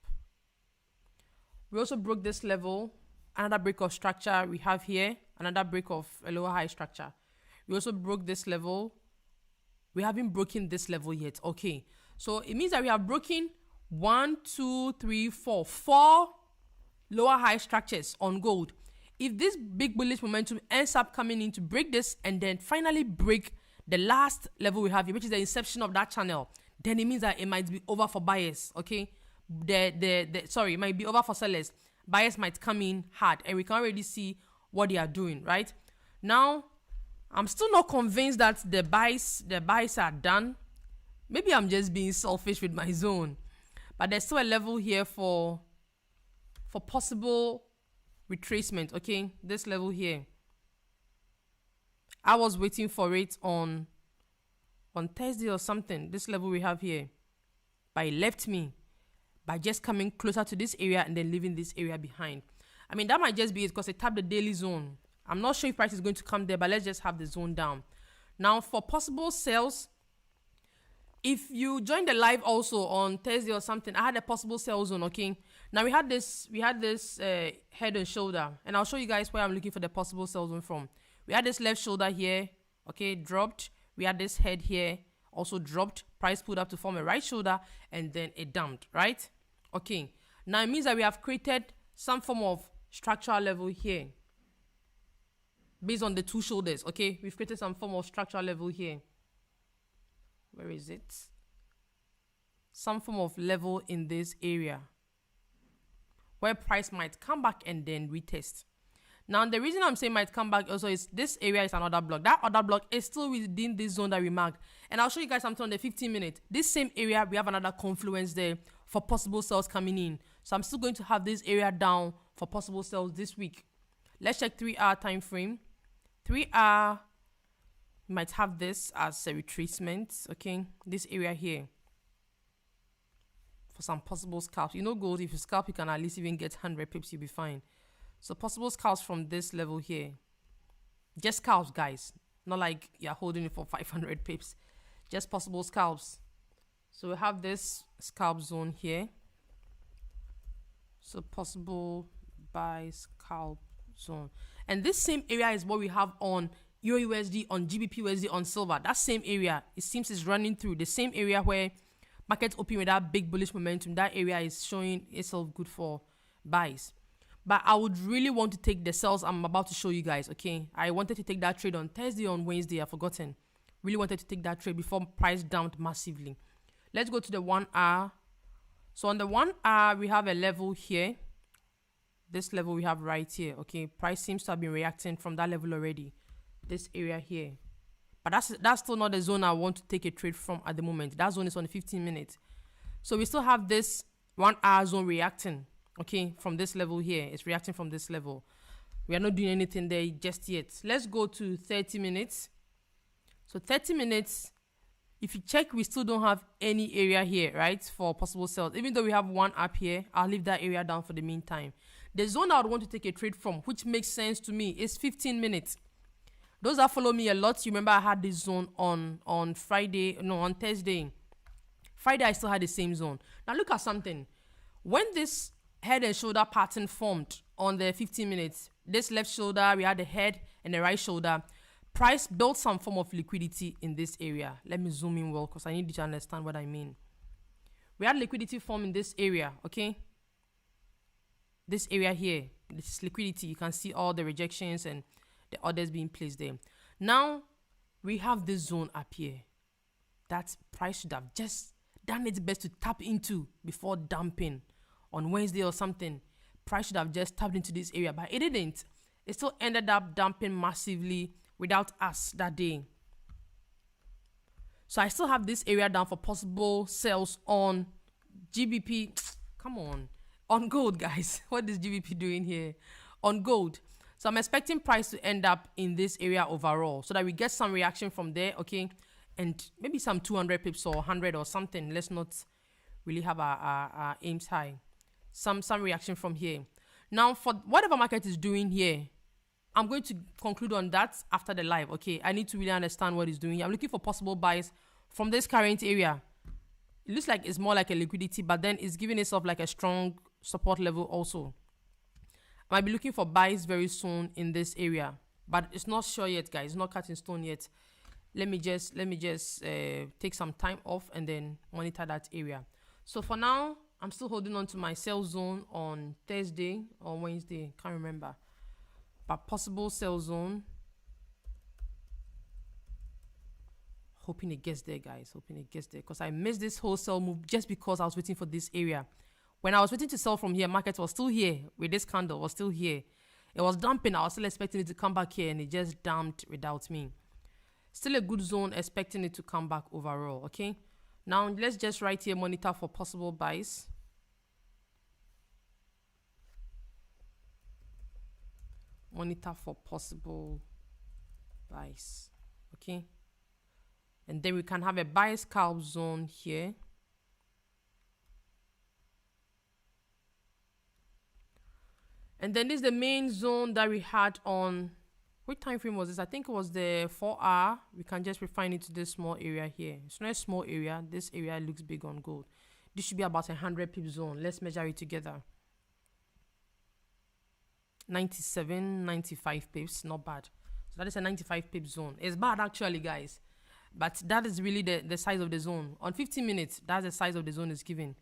We also broke this level, another break of structure we have here, another break of a lower high structure. We also broke this level. We haven't broken this level yet. Okay, so it means that we have broken 1, 2, 3, 4, 4 lower high structures on gold. If this big bullish momentum ends up coming in to break this and then finally break the last level we have here, which is the inception of that channel, then it means that it might be over for buyers, okay? Sorry, it might be over for sellers. Buyers might come in hard, and we can already see what they are doing, right? Now, I'm still not convinced that the buys are done. Maybe I'm just being selfish with my zone. But there's still a level here for possible retracement, okay? This level here. I was waiting for it on Thursday or something. This level we have here. But it left me by just coming closer to this area and then leaving this area behind. I mean, that might just be it because it tapped the daily zone. I'm not sure if price is going to come there, but let's just have the zone down. Now, for possible sales, if you join the live also on Thursday or something, I had a possible sell zone, okay? Now, we had this head and shoulder, and I'll show you guys where I'm looking for the possible sell zone from. We had this left shoulder here, okay, dropped. We had this head here, also dropped. Price pulled up to form a right shoulder, and then it dumped, right? Okay. Now, it means that we have created some form of structural level here based on the two shoulders, okay? We've created some form of structural level here. Where is it? Some form of level in this area where price might come back and then retest. Now, the reason I'm saying might come back also is this area is another block. That other block is still within this zone that we marked. And I'll show you guys something on the 15 minute. This same area, we have another confluence there for possible sales coming in. So I'm still going to have this area down for possible sales this week. Let's check 3-hour time frame. 3-hour, you might have this as a retracement, okay? This area here for some possible scalps. You know, gold, if you scalp, you can at least even get 100 pips, you'll be fine. So possible scalps from this level here. Just scalps, guys. Not like you're holding it for 500 pips. Just possible scalps. So we have this scalp zone here. So possible buy scalp zone. And this same area is what we have on EURUSD, on GBPUSD, on silver. That same area, it seems is running through the same area where markets open with that big bullish momentum. That area is showing itself good for buys. But I would really want to take the sells I'm about to show you guys, okay? I wanted to take that trade on Thursday, on Wednesday. I've forgotten. Really wanted to take that trade before price dumped massively. Let's go to the 1 hour. So on the 1 hour, we have a level here. This level we have right here, okay? Price seems to have been reacting from that level already. This area here. But that's still not the zone I want to take a trade from at the moment. That zone is on the 15 minutes. So we still have this 1 hour zone reacting, okay? From this level here. It's reacting from this level. We are not doing anything there just yet. Let's go to 30 minutes. So 30 minutes, if you check, we still don't have any area here, right? For possible sales. Even though we have one up here, I'll leave that area down for the meantime. The zone I would want to take a trade from, which makes sense to me, is 15 minutes. Those that follow me a lot, you remember I had this zone on Friday, no, on Thursday. Friday, I still had the same zone. Now look at something. When this head and shoulder pattern formed on the 15 minutes, this left shoulder, we had the head and the right shoulder. Price built some form of liquidity in this area. Let me zoom in well because I need you to understand what I mean. We had liquidity form in this area, okay? This area here, this is liquidity. You can see all the rejections and the orders being placed there. Now, we have this zone up here that price should have just done its best to tap into before dumping on Wednesday or something. Price should have just tapped into this area, but it didn't. It still ended up dumping massively without us that day. So I still have this area down for possible sales on GBP. Come on gold, guys. What is GBP doing here? On gold. So I'm expecting price to end up in this area overall so that we get some reaction from there, okay? And maybe some 200 pips or 100 or something. Let's not really have our aims high. Some reaction from here. Now, for whatever market is doing here, I'm going to conclude on that after the live, okay? I need to really understand what it's doing here. I'm looking for possible buys from this current area. It looks like it's more like a liquidity, but then it's giving itself like a strong support level also. I might be looking for buys very soon in this area, but it's not sure yet, guys. It's not cut in stone yet. Let me just take some time off and then monitor that area. So for now, I'm still holding on to my sell zone on Thursday or Wednesday. Can't remember. But possible sell zone. Hoping it gets there, guys. Hoping it gets there. Because I missed this whole sell move just because I was waiting for this area. When I was waiting to sell from here, market was still here. With this candle, was still here. It was dumping. I was still expecting it to come back here. And it just dumped without me. Still a good zone, expecting it to come back overall, okay? Now, let's just write here, monitor for possible buys. Monitor for possible buys, okay? And then we can have a buy scalp zone here. And then this is the main zone that we had on, what time frame was this? I think it was the 4-hour. We can just refine it to this small area here. It's not a small area. This area looks big on gold. This should be about 100 pip zone. Let's measure it together. 97, 95 pips, not bad. So that is a 95 pip zone. It's bad actually, guys. But that is really the size of the zone. On 15 minutes, that's the size of the zone is given.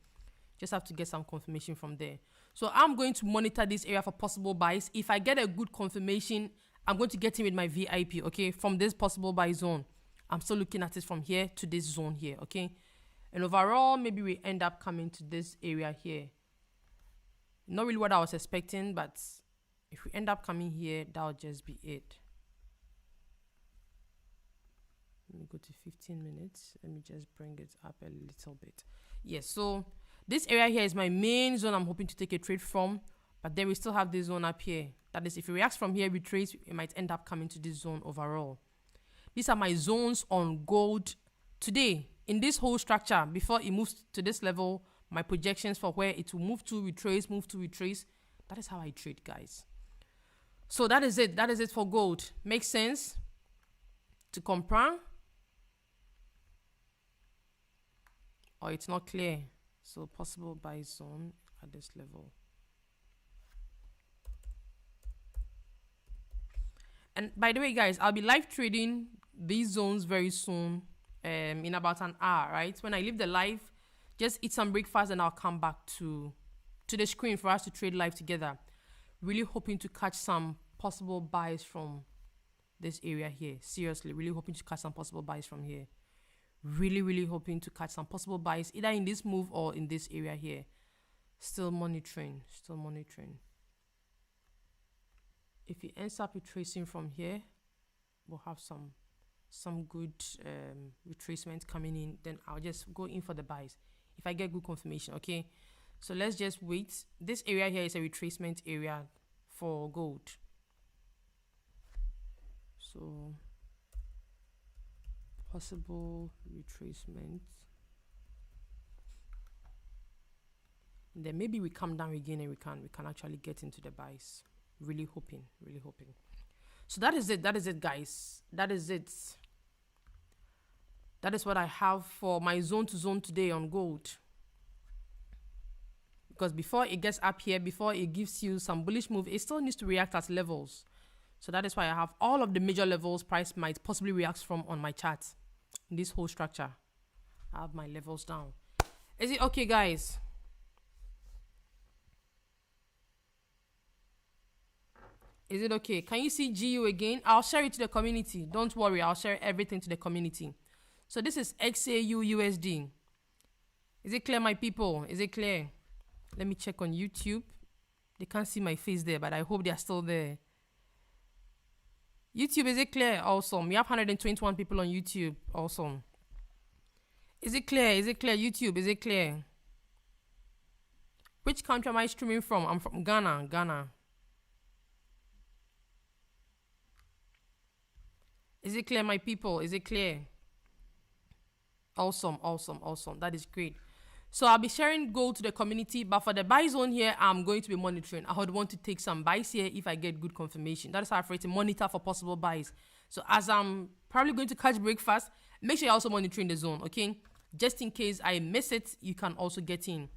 Just have to get some confirmation from there. So I'm going to monitor this area for possible buys. If I get a good confirmation, I'm going to get in with my VIP, okay, from this possible buy zone. I'm still looking at it from here to this zone here, okay? And overall, maybe we end up coming to this area here. Not really what I was expecting, but if we end up coming here, that'll just be it. Let me go to 15 minutes. Let me just bring it up a little bit. Yes, so this area here is my main zone I'm hoping to take a trade from, but then we still have this zone up here. That is, if it reacts from here, we trace, it might end up coming to this zone overall. These are my zones on gold today. In this whole structure, before it moves to this level, my projections for where it will move to, retrace, move to, retrace. That is how I trade, guys. So that is it. That is it for gold. Makes sense to comprehend? Or it's not clear? So possible buy zone at this level. And by the way, guys, I'll be live trading these zones very soon, in about an hour, right? When I leave the live, just eat some breakfast and I'll come back to the screen for us to trade live together. Really hoping to catch some possible buys from this area here. Seriously, really hoping to catch some possible buys from here. Really hoping to catch some possible buys either in this move or in this area here. Still monitoring. If it ends up retracing from here, we'll have some good retracement coming in. Then I'll just go in for the buys if I get good confirmation, okay? So let's just wait. This area here is a retracement area for gold. So possible retracement. And then maybe we come down again and we can actually get into the buys. Really hoping. So that is it, guys. That is it. That is what I have for my zone to zone today on gold. Because before it gets up here, before it gives you some bullish move, it still needs to react at levels. So that is why I have all of the major levels price might possibly react from on my chart. In this whole structure, I have my levels down. Is it okay, guys? Is it okay? Can you see GU again? I'll share it to the community. Don't worry, I'll share everything to the community. So this is XAUUSD. Is it clear, my people? Is it clear? Let me check on YouTube. They can't see my face there, but I hope they are still there. YouTube, is it clear? Awesome. We have 121 people on YouTube. Awesome. Is it clear? Is it clear? YouTube, is it clear? Which country am I streaming from? I'm from Ghana. Is it clear, my people? Is it clear? Awesome. That is great. So I'll be sharing gold to the community, but for the buy zone here, I'm going to be monitoring. I would want to take some buys here if I get good confirmation. That is how I have to monitor for possible buys. So as I'm probably going to catch breakfast, make sure you're also monitoring the zone, okay? Just in case I miss it, you can also get in.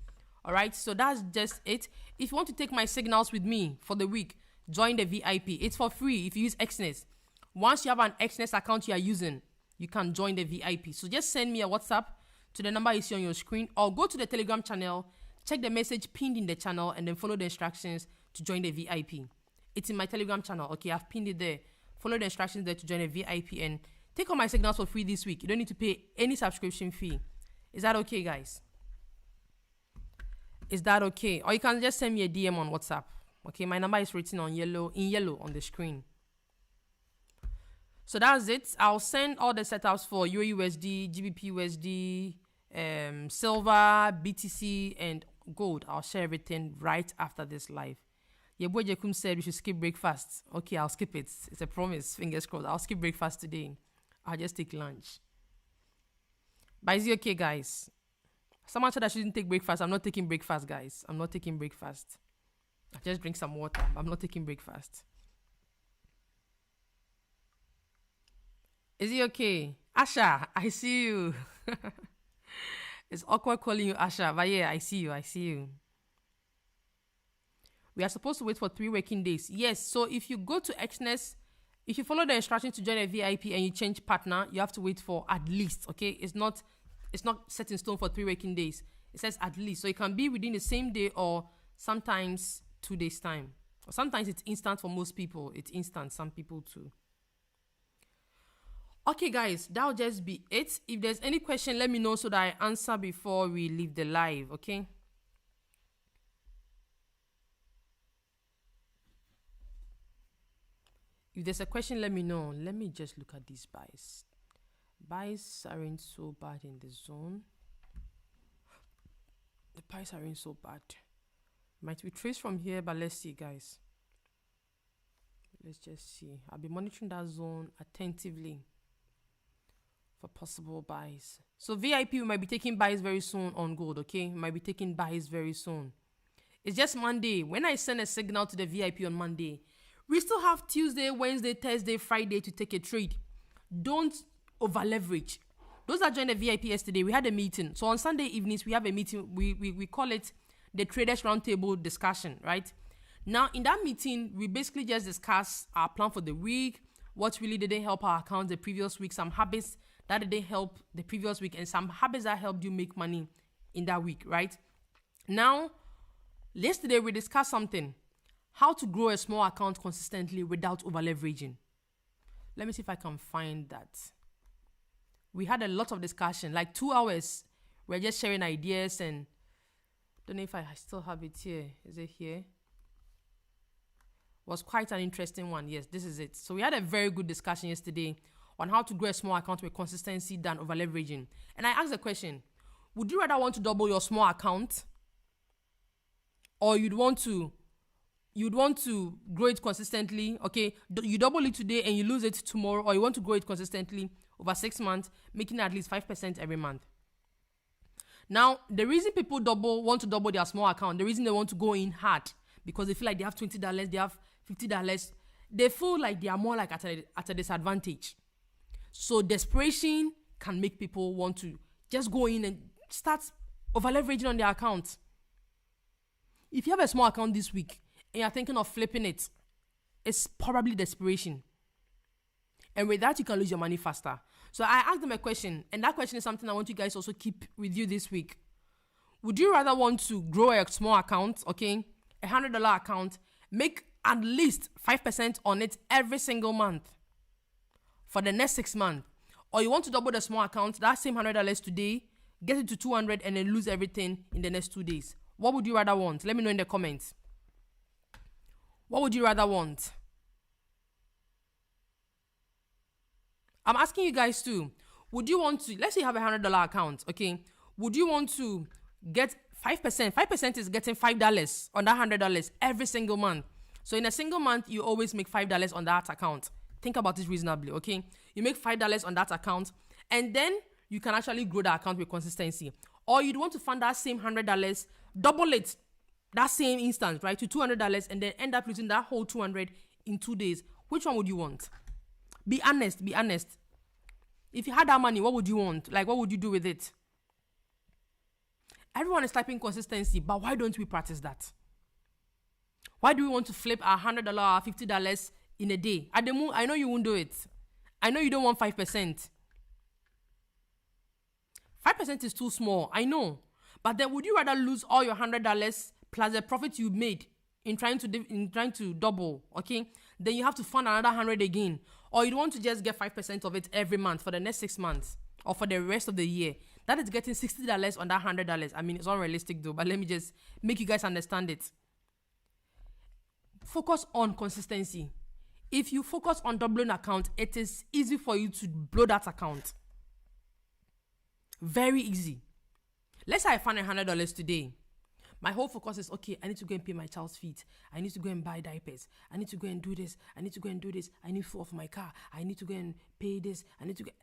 All right, so that's just it. If you want to take my signals with me for the week, join the VIP. It's for free if you use XNES. Once you have an XNES account you are using, you can join the VIP. So just send me a WhatsApp to the number you see on your screen, or go to the Telegram channel, check the message pinned in the channel, and then follow the instructions to join the VIP. It's in my Telegram channel, okay? I've pinned it there. Follow the instructions there to join the VIP and take all my signals for free this week. You don't need to pay any subscription fee. Is that okay, guys? Is that okay? Or you can just send me a DM on WhatsApp. Okay, my number is written in yellow on the screen. So that's it. I'll send all the setups for USD, GBPUSD, silver, BTC, and gold. I'll share everything right after this live. Your boy Jekum said we should skip breakfast. Okay, I'll skip it. It's a promise. Fingers crossed. I'll skip breakfast today. I'll just take lunch. But is it okay, guys? Someone said I shouldn't take breakfast. I'm not taking breakfast, guys. I'm not taking breakfast. I just drink some water. I'm not taking breakfast. Is it okay? Asha, I see you. It's awkward calling you Asha, but yeah, I see you. We are supposed to wait for 3 working days. Yes, so if you go to Xness, if you follow the instructions to join a VIP and you change partner, you have to wait for at least, okay? It's not set in stone for 3 working days. It says at least. So it can be within the same day or sometimes 2 days time. Or sometimes it's instant for most people. It's instant, some people too. Okay, guys, that'll just be it. If there's any question, let me know so that I answer before we leave the live, okay? If there's a question, let me know. Let me just look at these buys. Buys aren't so bad in the zone. The buys aren't so bad. Might be traced from here, but let's see, guys. Let's just see. I'll be monitoring that zone attentively for possible buys. So VIP, we might be taking buys very soon on gold, okay? We might be taking buys very soon. It's just Monday. When I send a signal to the VIP on Monday, we still have Tuesday, Wednesday, Thursday, Friday to take a trade. Don't over leverage. Those that joined the VIP yesterday, we had a meeting. So on Sunday evenings, we have a meeting. We call it the Traders Roundtable discussion, right? Now, in that meeting, we basically just discuss our plan for the week, what really didn't help our account the previous week, some habits that didn't help the previous week, and some habits that helped you make money in that week, right? Now, yesterday we discussed something. How to grow a small account consistently without over leveraging. Let me see if I can find that. We had a lot of discussion, like 2 hours. We're just sharing ideas, and don't know if I still have it here. Is it here? Was quite an interesting one. Yes, this is it. So we had a very good discussion yesterday on how to grow a small account with consistency than over leveraging. And I asked the question, would you rather want to double your small account, or you'd want to grow it consistently? Okay, you double it today and you lose it tomorrow, or you want to grow it consistently over 6 months, making at least 5% every month. Now, the reason people want to double their small account, the reason they want to go in hard, because they feel like they have $20, they have $50, they feel like they are more like at a disadvantage. So desperation can make people want to just go in and start over leveraging on their account. If you have a small account this week and you're thinking of flipping it, it's probably desperation. And with that, you can lose your money faster. So I asked them a question, and that question is something I want you guys also keep with you this week. Would you rather want to grow a small account, okay, $100 account, make at least 5% on it every single month for the next 6 months, or you want to double the small account, that same $100 today, get it to 200 and then lose everything in the next 2 days? What would you rather want? Let me know in the comments. What would you rather want? I'm asking you guys too. Would you want to, let's say you have a $100 account, okay? Would you want to get 5%? 5% is getting $5 on that $100 every single month. So in a single month, you always make $5 on that account. Think about this reasonably, okay? You make $5 on that account, and then you can actually grow the account with consistency. Or you'd want to fund that same $100, double it, that same instance, right, to $200, and then end up losing that whole $200 in 2 days. Which one would you want? Be honest, be honest. If you had that money, what would you want? Like, what would you do with it? Everyone is typing consistency, but why don't we practice that? Why do we want to flip our $100 or $50 in a day? Ademu, I know you won't do it. I know you don't want 5%. 5% is too small, I know. But then would you rather lose all your $100 plus the profit you made in trying to double, okay? Then you have to fund another 100 again. Or you want to just get 5% of it every month for the next 6 months or for the rest of the year. That is getting $60 on that $100. I mean, it's unrealistic though, but let me just make you guys understand it. Focus on consistency. If you focus on doubling account, it is easy for you to blow that account. Very easy. Let's say I found $100 today. My whole focus is, okay, I need to go and pay my child's fees. I need to go and buy diapers. I need to go and do this. I need to go and do this. I need fuel for my car. I need to go and pay this. I need to get...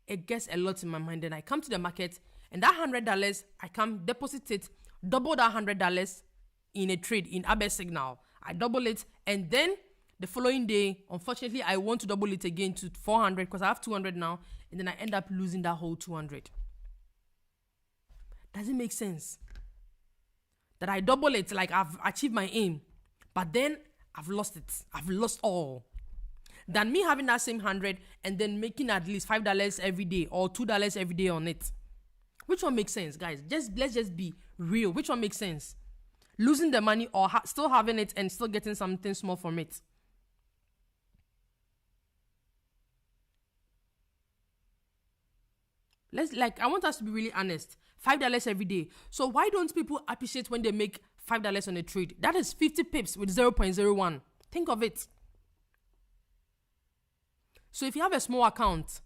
It gets a lot in my mind. Then I come to the market, and that $100, I come deposit it, double that $100 in a trade in Abe Signal. I double it, and then the following day, unfortunately, I want to double it again to 400 because I have 200 now, and then I end up losing that whole 200. Does it make sense? That I double it, like I've achieved my aim, but then I've lost it. I've lost all. Than me having that same 100 and then making at least $5 every day or $2 every day on it. Which one makes sense, guys? Let's just be real. Which one makes sense? Losing the money or still having it and still getting something small from it? I want us to be really honest. $5 every day. So why don't people appreciate when they make $5 on a trade? That is 50 pips with 0.01. Think of it. So if you have a small account,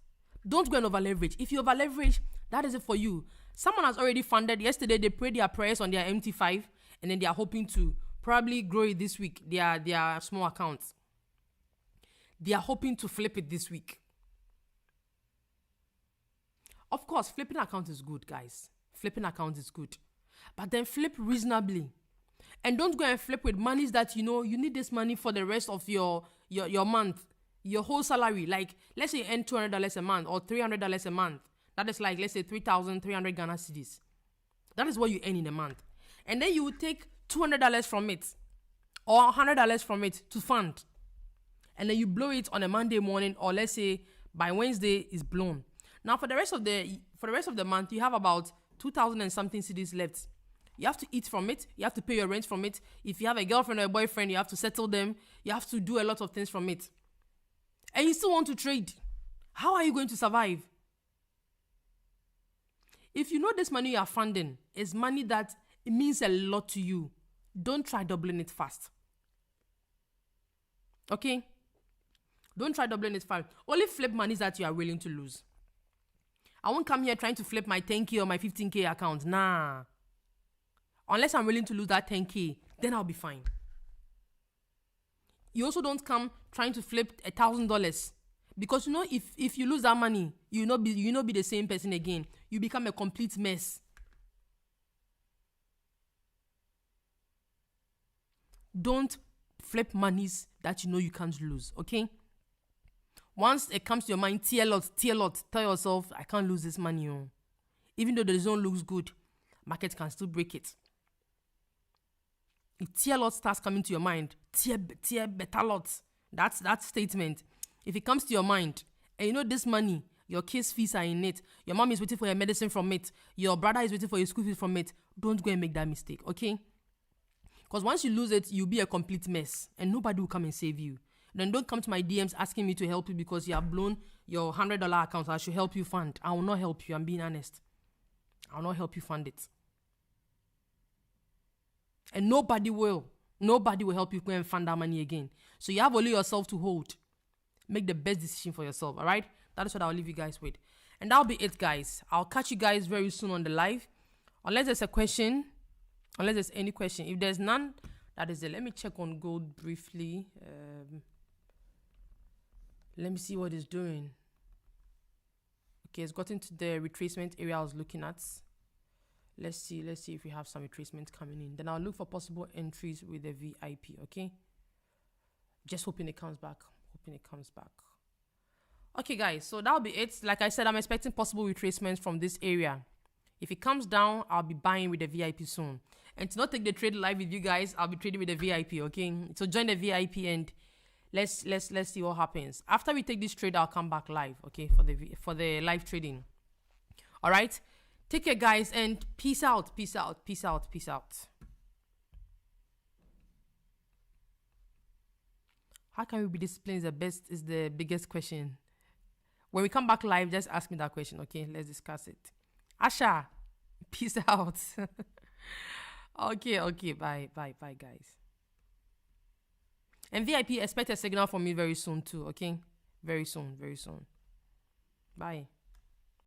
don't go and over leverage. If you over leverage, that is it for you. Someone has already funded. Yesterday, they prayed their prayers on their MT5, and then they are hoping to probably grow it this week, their small accounts. They are hoping to flip it this week. Of course, flipping account is good, guys. Flipping account is good. But then flip reasonably. And don't go and flip with monies that you know you need this money for the rest of your month. Your whole salary. Like, let's say you earn $200 a month or $300 a month. That is like, let's say 3,300 Ghana cedis. That is what you earn in a month. And then you would take $200 from it or $100 from it to fund. And then you blow it on a Monday morning, or let's say by Wednesday it's blown. Now for the rest of the month, you have about 2,000 and something cedis left. You have to eat from it. You have to pay your rent from it. If you have a girlfriend or a boyfriend, you have to settle them. You have to do a lot of things from it. And you still want to trade. How are you going to survive? If you know this money you are funding is money that it means a lot to you, don't try doubling it fast. Okay? Don't try doubling it fast. Only flip monies that you are willing to lose. I won't come here trying to flip my 10K or my 15K account. Nah. Unless I'm willing to lose that 10K, then I'll be fine. You also don't come trying to flip $1,000, because you know if you lose that money, you not be the same person again. You become a complete mess. Don't flip monies that you know you can't lose. Okay. Once it comes to your mind, tear lot, tell yourself, I can't lose this money. Oh. Even though the zone looks good, market can still break it. If tier lot starts coming to your mind, tier better lots. That's that statement. If it comes to your mind, and you know this money, your kids' fees are in it, your mom is waiting for your medicine from it, your brother is waiting for your school fees from it, don't go and make that mistake, okay? Because once you lose it, you'll be a complete mess, and nobody will come and save you. Then don't come to my DMs asking me to help you because you have blown your $100 account. I should help you fund. I will not help you. I'm being honest. I will not help you fund it. And nobody will help you go and fund that money again. So you have only yourself to hold. Make the best decision for yourself, all right? That is what I'll leave you guys with. And that'll be it, guys. I'll catch you guys very soon on the live. Unless there's a question, unless there's any question. If there's none, that is it. Let me check on gold briefly. Let me see what it's doing. Okay, it's gotten to the retracement area I was looking at. Let's see if we have some retracement coming in. Then I'll look for possible entries with the VIP, okay? Just hoping it comes back. Okay, guys, so that'll be it. Like I said, I'm expecting possible retracements from this area. If it comes down, I'll be buying with the VIP soon. And to not take the trade live with you guys, I'll be trading with the VIP, okay? So join the VIP and let's see what happens. After we take this trade, I'll come back live, okay, for the live trading. All right? Take care, guys, and peace out. How can we be disciplined is the biggest question. When we come back live, just ask me that question, okay? Let's discuss it. Asha, peace out. Okay, bye, guys. And VIP, expect a signal from me very soon too, okay? Very soon, very soon. Bye.